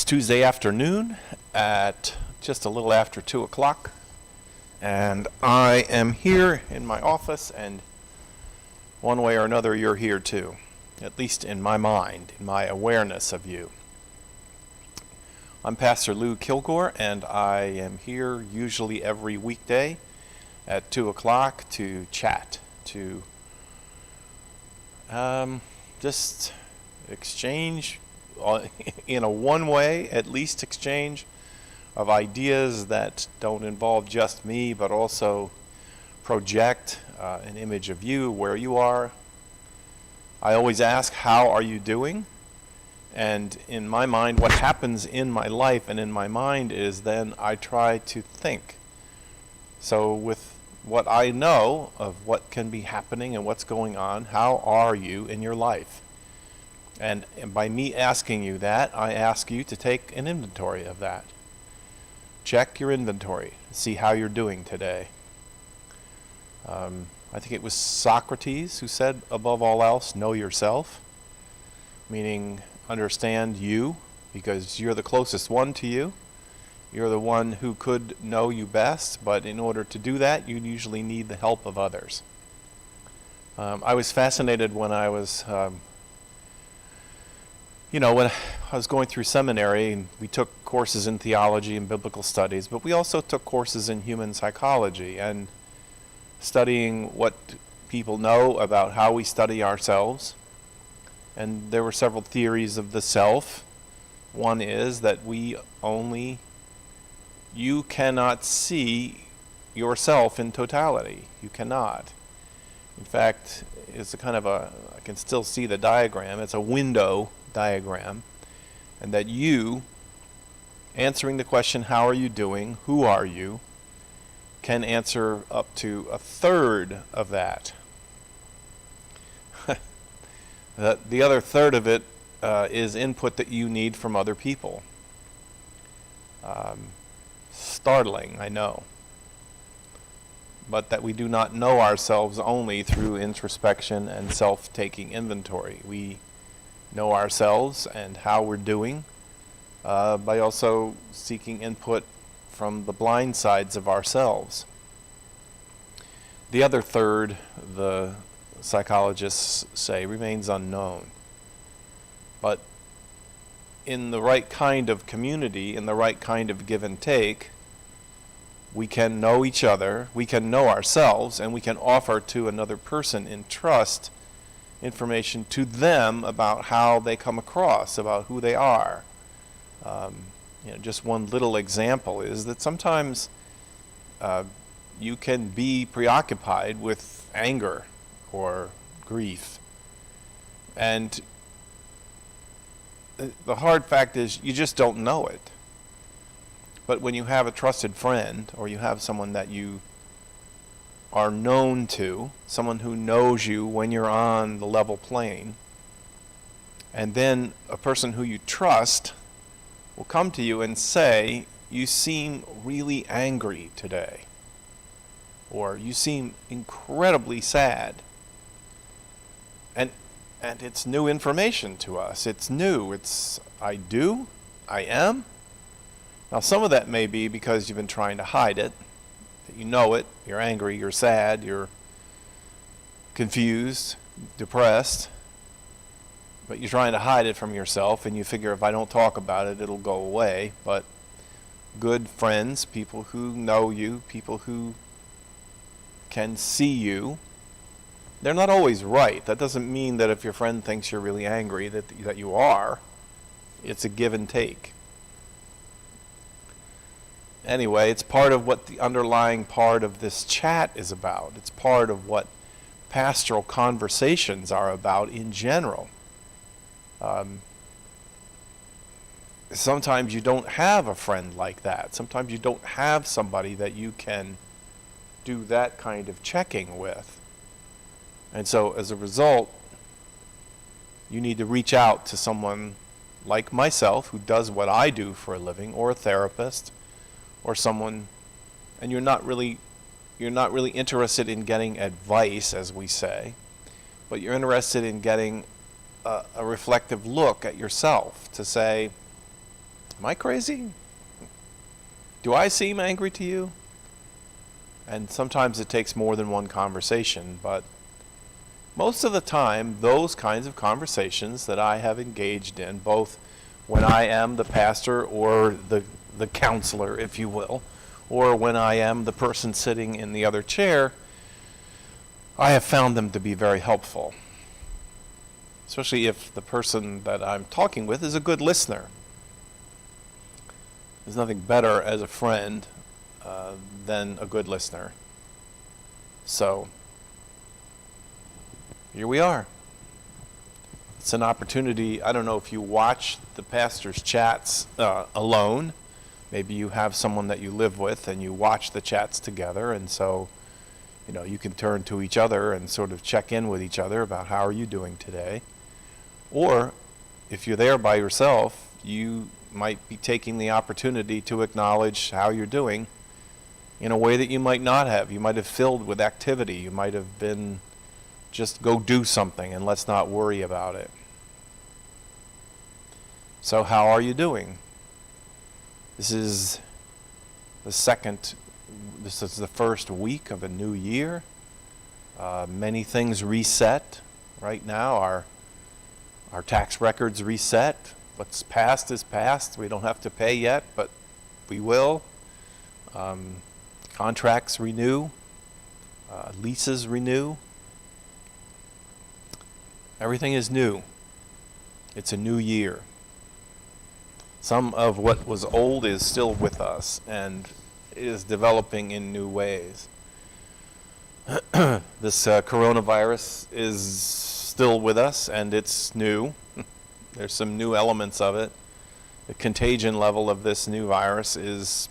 Tuesday afternoon at just a little after 2 o'clock, and I am here in my office, and one way or another you're here too, at least in my mind, in my awareness of you. I'm Pastor Lou Kilgore, and I am here usually every weekday at 2 o'clock to chat, to just exchange, in a one-way, at least exchange of ideas that don't involve just me, but also project an image of you, where you are. I always ask, how are you doing? And in my mind, what happens in my life and in my mind is then I try to think. So with what I know of what can be happening and what's going on, how are you in your life? And by me asking you that, I ask you to take an inventory of that. Check your inventory, see how you're doing today. I think it was Socrates who said, above all else, know yourself, meaning understand you, because you're the closest one to you. You're the one who could know you best, but in order to do that, you usually need the help of others. I was fascinated when I was when I was going through seminary, and we took courses in theology and biblical studies, but we also took courses in human psychology and studying what people know about how we study ourselves. And there were several theories of the self. One is that you cannot see yourself in totality. You cannot. In fact, it's a kind of I can still see the diagram. It's a window diagram, and that you, answering the question, how are you doing, who are you, can answer up to a third of that. The other third of it is input that you need from other people. Startling, I know. But that we do not know ourselves only through introspection and self-taking inventory. We know ourselves and how we're doing by also seeking input from the blind sides of ourselves. The other third, the psychologists say, remains unknown. But in the right kind of community, in the right kind of give and take, we can know each other, we can know ourselves, and we can offer to another person in trust information to them about how they come across, about who they are. Just one little example is that sometimes you can be preoccupied with anger or grief. And the hard fact is you just don't know it. But when you have a trusted friend, or you have someone that you are known to, someone who knows you when you're on the level plane, and then a person who you trust will come to you and say, you seem really angry today, or you seem incredibly sad. And it's new information to us. It's new. It's, I am. Now some of that may be because you've been trying to hide it. You know it, you're angry, you're sad, you're confused, depressed, but you're trying to hide it from yourself, and you figure if I don't talk about it, it'll go away. But good friends, people who know you, people who can see you, they're not always right. That doesn't mean that if your friend thinks you're really angry that you are. It's a give and take. Anyway, it's part of what the underlying part of this chat is about. It's part of what pastoral conversations are about in general. Sometimes you don't have a friend like that. Sometimes you don't have somebody that you can do that kind of checking with. And so as a result, you need to reach out to someone like myself who does what I do for a living, or a therapist, or someone, and you're not really interested in getting advice, as we say, but you're interested in getting a reflective look at yourself to say, Am I crazy? Do I seem angry to you? And sometimes it takes more than one conversation, but most of the time, those kinds of conversations that I have engaged in, both when I am the pastor or the counselor, if you will, or when I am the person sitting in the other chair, I have found them to be very helpful. Especially if the person that I'm talking with is a good listener. There's nothing better as a friend than a good listener. So, here we are. It's an opportunity. I don't know if you watch the pastor's chats alone. Maybe you have someone that you live with and you watch the chats together, and so you can turn to each other and sort of check in with each other about how are you doing today. Or if you're there by yourself, you might be taking the opportunity to acknowledge how you're doing in a way that you might not have. You might have filled with activity. You might have been just go do something and let's not worry about it. So how are you doing? This is the first week of a new year. Many things reset right now. Our tax records reset. What's past is past. We don't have to pay yet, but we will. Contracts renew. Leases renew. Everything is new. It's a new year. Some of what was old is still with us and is developing in new ways. This coronavirus is still with us and it's new. There's some new elements of it. The contagion level of this new virus is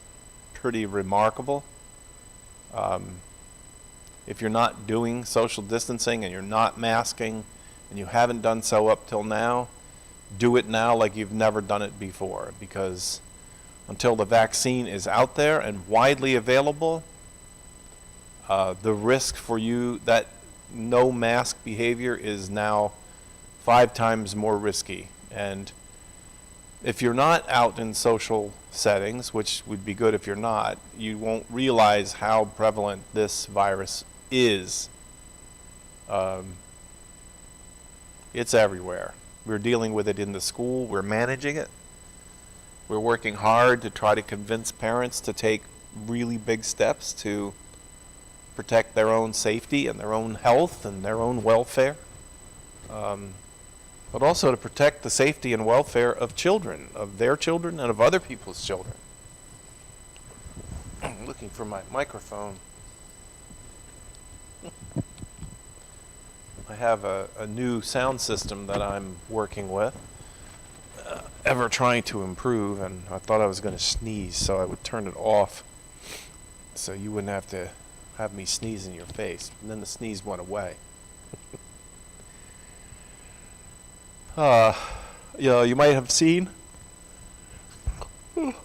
pretty remarkable. If you're not doing social distancing and you're not masking and you haven't done so up till now, do it now like you've never done it before, because until the vaccine is out there and widely available, the risk for you, that no mask behavior is now 5 times more risky. And if you're not out in social settings, which would be good if you're not, you won't realize how prevalent this virus is. It's everywhere. We're dealing with it in the school. We're managing it. We're working hard to try to convince parents to take really big steps to protect their own safety and their own health and their own welfare. But also to protect the safety and welfare of children, of their children and of other people's children. I'm looking for my microphone. I have a new sound system that I'm working with, ever trying to improve, and I thought I was going to sneeze, so I would turn it off so you wouldn't have to have me sneeze in your face. And then the sneeze went away. You might have seen, been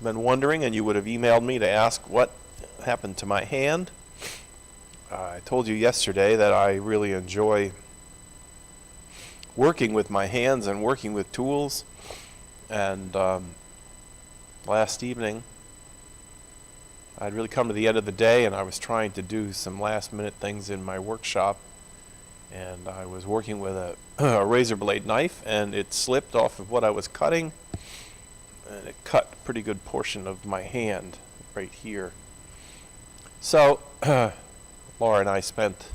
wondering, and you would have emailed me to ask what happened to my hand. I told you yesterday that I really enjoy working with my hands and working with tools. And last evening, I'd really come to the end of the day, and I was trying to do some last-minute things in my workshop. And I was working with a razor blade knife, and it slipped off of what I was cutting, and it cut a pretty good portion of my hand right here. So Laura and I spent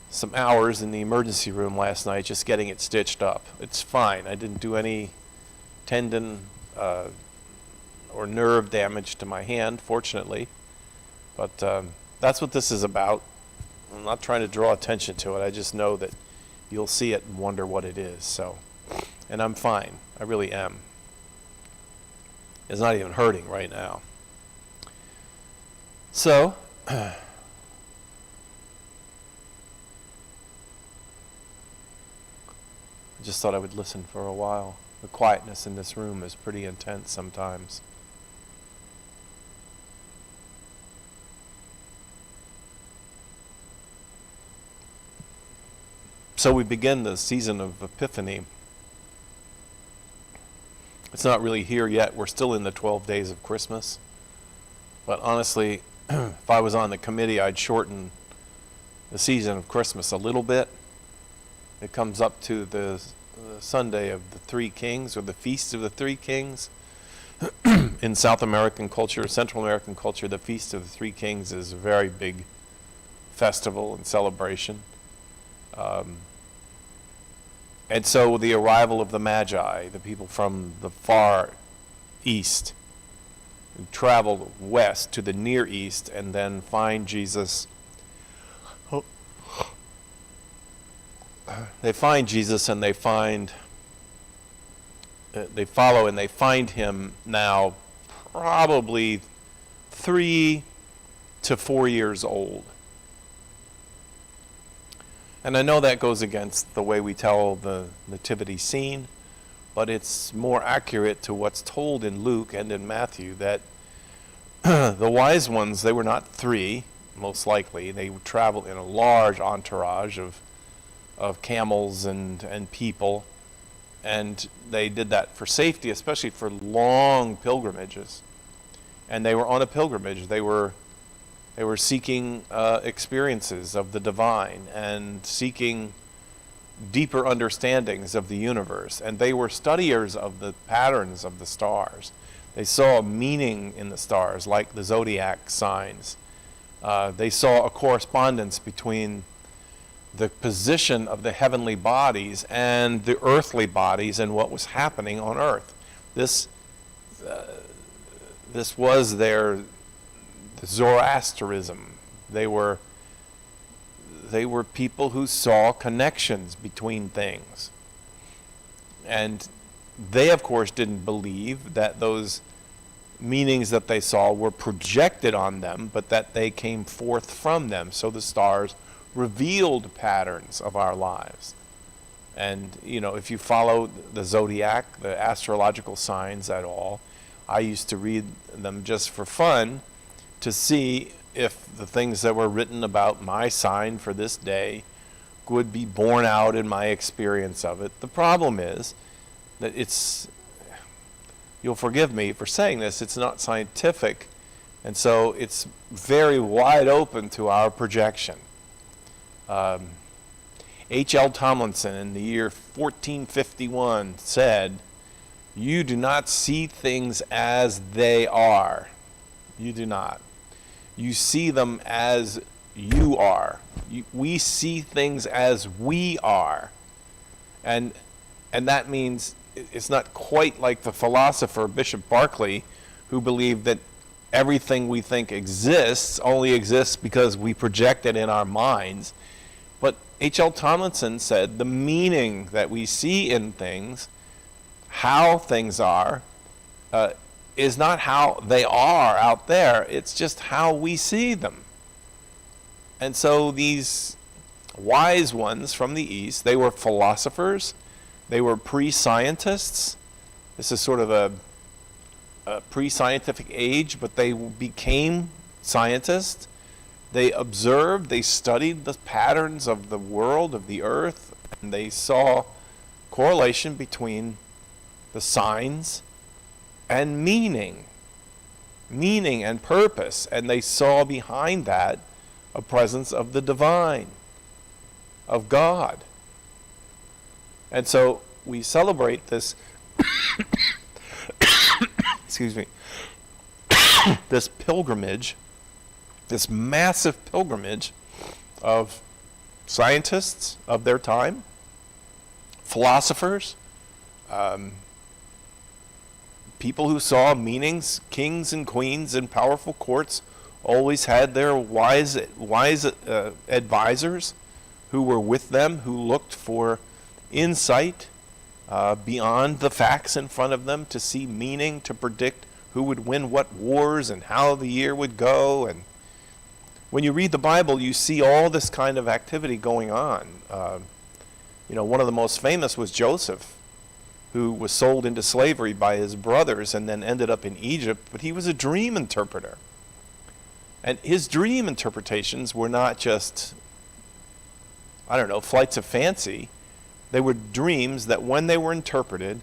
some hours in the emergency room last night just getting it stitched up. It's fine. I didn't do any tendon or nerve damage to my hand, fortunately. But that's what this is about. I'm not trying to draw attention to it. I just know that you'll see it and wonder what it is. So, and I'm fine. I really am. It's not even hurting right now. So, I just thought I would listen for a while. The quietness in this room is pretty intense sometimes. So we begin the season of Epiphany It's not really here yet. We're still in the 12 days of Christmas. But honestly, if I was on the committee, I'd shorten the season of Christmas a little bit. It comes up to the Sunday of the Three Kings, or the Feast of the Three Kings. In South American culture, Central American culture, the Feast of the Three Kings is a very big festival and celebration. And so the arrival of the Magi, the people from the far east, who traveled west to the Near East and then find Jesus. They find Jesus and they follow and they find him now probably 3 to 4 years old. And I know that goes against the way we tell the nativity scene, but it's more accurate to what's told in Luke and in Matthew, that the wise ones, they were not 3, most likely. They would travel in a large entourage of camels and people, and they did that for safety, especially for long pilgrimages. And they were on a pilgrimage. They were seeking experiences of the divine and seeking deeper understandings of the universe. And they were studiers of the patterns of the stars. They saw a meaning in the stars, like the zodiac signs. They saw a correspondence between the position of the heavenly bodies and the earthly bodies and what was happening on earth. This was their Zoroastrianism. They were people who saw connections between things. And they, of course, didn't believe that those meanings that they saw were projected on them, but that they came forth from them. So the stars revealed patterns of our lives. And, if you follow the zodiac, the astrological signs at all, I used to read them just for fun to see if the things that were written about my sign for this day would be borne out in my experience of it. The problem is that you'll forgive me for saying this, it's not scientific, and so it's very wide open to our projection. H.L. Tomlinson in the year 1451 said, "You do not see things as they are. You do not. You see them as you are. We see things as we are." And that means it's not quite like the philosopher Bishop Berkeley, who believed that everything we think exists only exists because we project it in our minds. But H.L. Tomlinson said the meaning that we see in things, how things are, is not how they are out there. It's just how we see them. And so these wise ones from the East, they were philosophers, they were pre-scientists. This is sort of a pre-scientific age, but they became scientists. They observed, they studied the patterns of the world, of the earth, and they saw correlation between the signs and meaning and purpose. And they saw behind that a presence of the divine, of God. And so we celebrate this, excuse me, this pilgrimage, this massive pilgrimage of scientists of their time, philosophers, people who saw meanings. Kings and queens in powerful courts always had their wise advisors who were with them, who looked for insight beyond the facts in front of them, to see meaning, to predict who would win what wars and how the year would go. And when you read the Bible, you see all this kind of activity going on. One of the most famous was Joseph, who was sold into slavery by his brothers and then ended up in Egypt, but he was a dream interpreter. And his dream interpretations were not just, flights of fancy. They were dreams that when they were interpreted,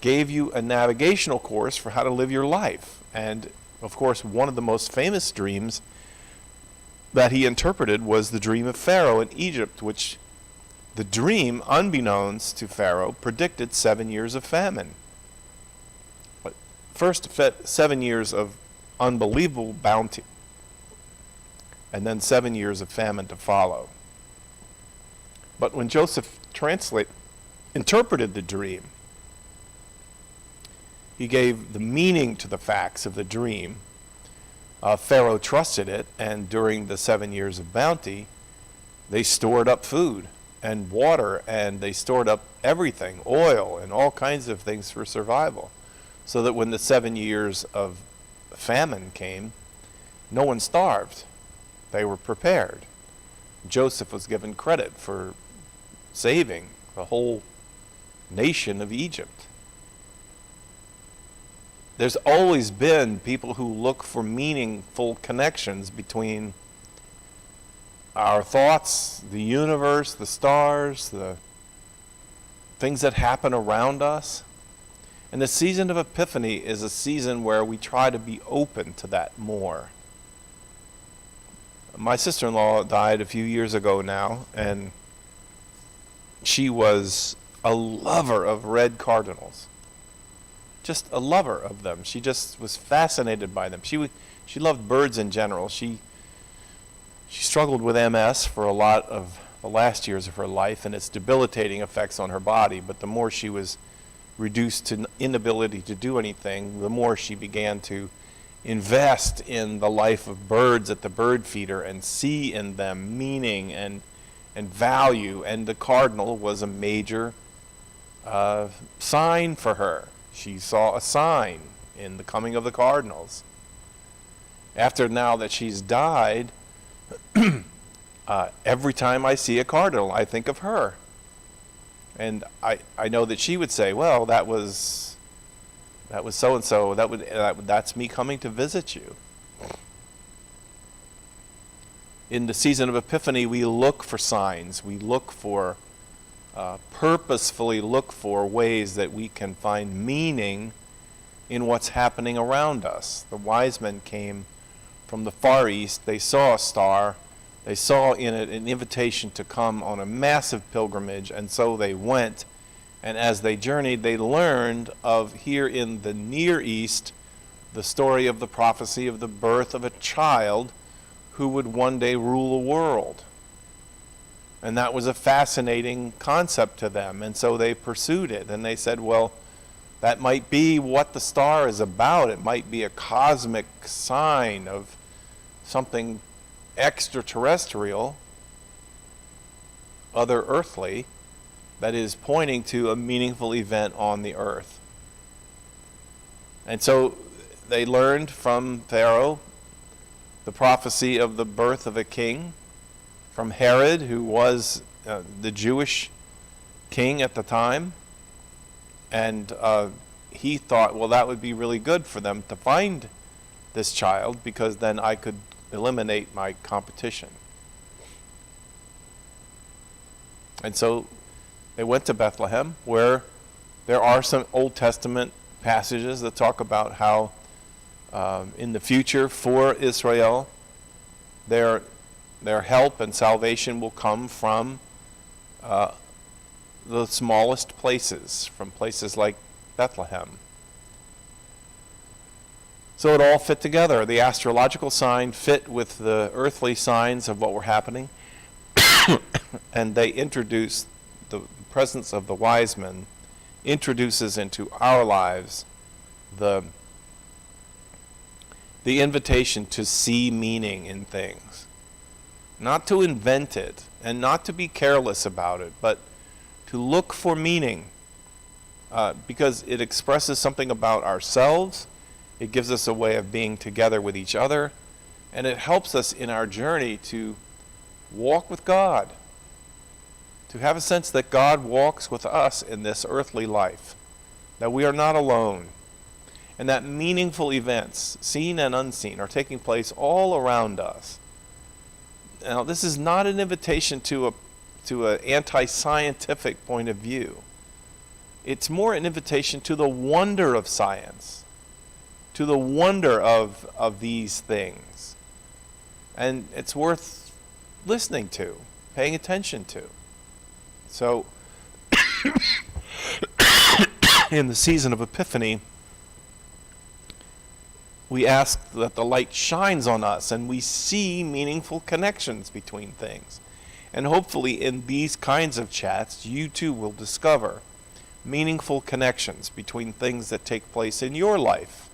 gave you a navigational course for how to live your life. And of course, one of the most famous dreams that he interpreted was the dream of Pharaoh in Egypt, which the dream, unbeknownst to Pharaoh, predicted 7 years of famine. But first, 7 years of unbelievable bounty, and then 7 years of famine to follow. But when Joseph interpreted the dream, he gave the meaning to the facts of the dream. Pharaoh trusted it, and during the 7 years of bounty, they stored up food and water, and they stored up everything, oil and all kinds of things for survival, so that when the 7 years of famine came, no one starved. They were prepared. Joseph was given credit for saving the whole nation of Egypt. There's always been people who look for meaningful connections between our thoughts, the universe, the stars, the things that happen around us. And the season of Epiphany is a season where we try to be open to that more. My sister-in-law died a few years ago now, and she was a lover of red cardinals. Just a lover of them. She just was fascinated by them. She loved birds in general. She struggled with MS for a lot of the last years of her life and its debilitating effects on her body. But the more she was reduced to inability to do anything, the more she began to invest in the life of birds at the bird feeder and see in them meaning and value. And the cardinal was a major sign for her. She saw a sign in the coming of the cardinals. After now that she's died, every time I see a cardinal, I think of her. And I know that she would say, well, that was so-and-so. That's me coming to visit you. In the season of Epiphany, we look for signs. We look for purposefully look for ways that we can find meaning in what's happening around us. The wise men came from the Far East. They saw a star. They saw in it an invitation to come on a massive pilgrimage, and so they went. And as they journeyed, they learned of, here in the Near East, the story of the prophecy of the birth of a child who would one day rule the world. And that was a fascinating concept to them. And so they pursued it. And they said, well, that might be what the star is about. It might be a cosmic sign of something extraterrestrial, other earthly, that is pointing to a meaningful event on the earth. And so they learned from Pharaoh the prophecy of the birth of a king, from Herod, who was the Jewish king at the time. And he thought, well, that would be really good for them to find this child, because then I could eliminate my competition. And so they went to Bethlehem, where there are some Old Testament passages that talk about how in the future for Israel, their help and salvation will come from the smallest places, from places like Bethlehem. So it all fit together. The astrological sign fit with the earthly signs of what were happening. And they introduced the presence of the wise men, introduces into our lives the invitation to see meaning in things. Not to invent it, and not to be careless about it, but to look for meaning, because it expresses something about ourselves. It gives us a way of being together with each other, and it helps us in our journey to walk with God, to have a sense that God walks with us in this earthly life, that we are not alone, and that meaningful events, seen and unseen, are taking place all around us. Now, this is not an invitation to an anti-scientific point of view. It's more an invitation to the wonder of science, to the wonder of these things. And it's worth listening to, paying attention to. So, in the season of Epiphany, we ask that the light shines on us and we see meaningful connections between things. And hopefully in these kinds of chats, you too will discover meaningful connections between things that take place in your life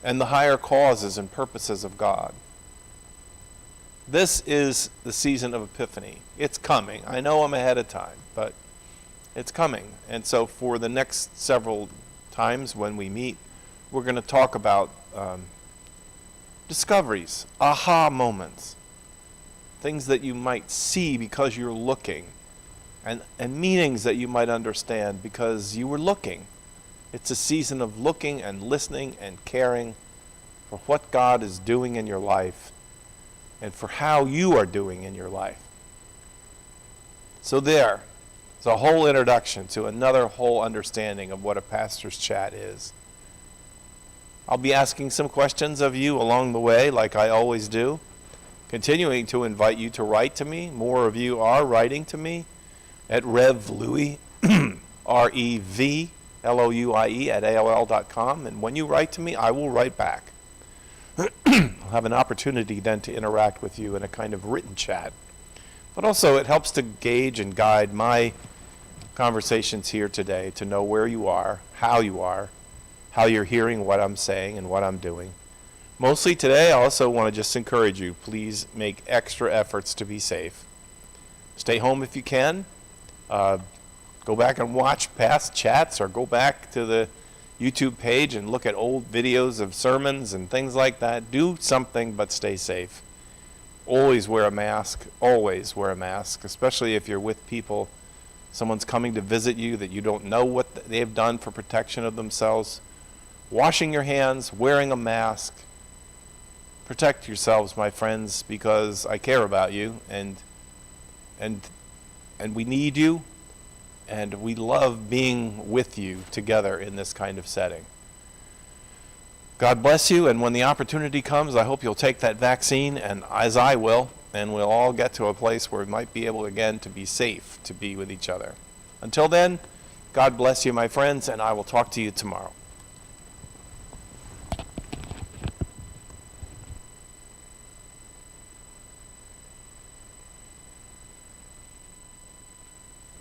and the higher causes and purposes of God. This is the season of Epiphany. It's coming. I know I'm ahead of time, but it's coming. And so for the next several times when we meet, we're going to talk about discoveries, aha moments, things that you might see because you're looking, and meanings that you might understand because you were looking. It's a season of looking and listening and caring for what God is doing in your life and for how you are doing in your life. So there's a whole introduction to another whole understanding of what a pastor's chat is. I'll be asking some questions of you along the way, like I always do, continuing to invite you to write to me. More of you are writing to me at revlouie, REVLOUIE at AOL.com. And when you write to me, I will write back. I'll have an opportunity then to interact with you in a kind of written chat. But also it helps to gauge and guide my conversations here today to know where you are, how you're hearing what I'm saying and what I'm doing. Mostly today, I also want to just encourage you, please make extra efforts to be safe. Stay home if you can. Go back and watch past chats or go back to the YouTube page and look at old videos of sermons and things like that. Do something, but stay safe. Always wear a mask, especially if you're with people. Someone's coming to visit you that you don't know what they've done for protection of themselves. Washing your hands, wearing a mask. Protect yourselves, my friends, because I care about you, and we need you, and we love being with you together in this kind of setting. God bless you, and when the opportunity comes, I hope you'll take that vaccine, and as I will, and we'll all get to a place where we might be able again to be safe, to be with each other. Until then, God bless you, my friends, and I will talk to you tomorrow.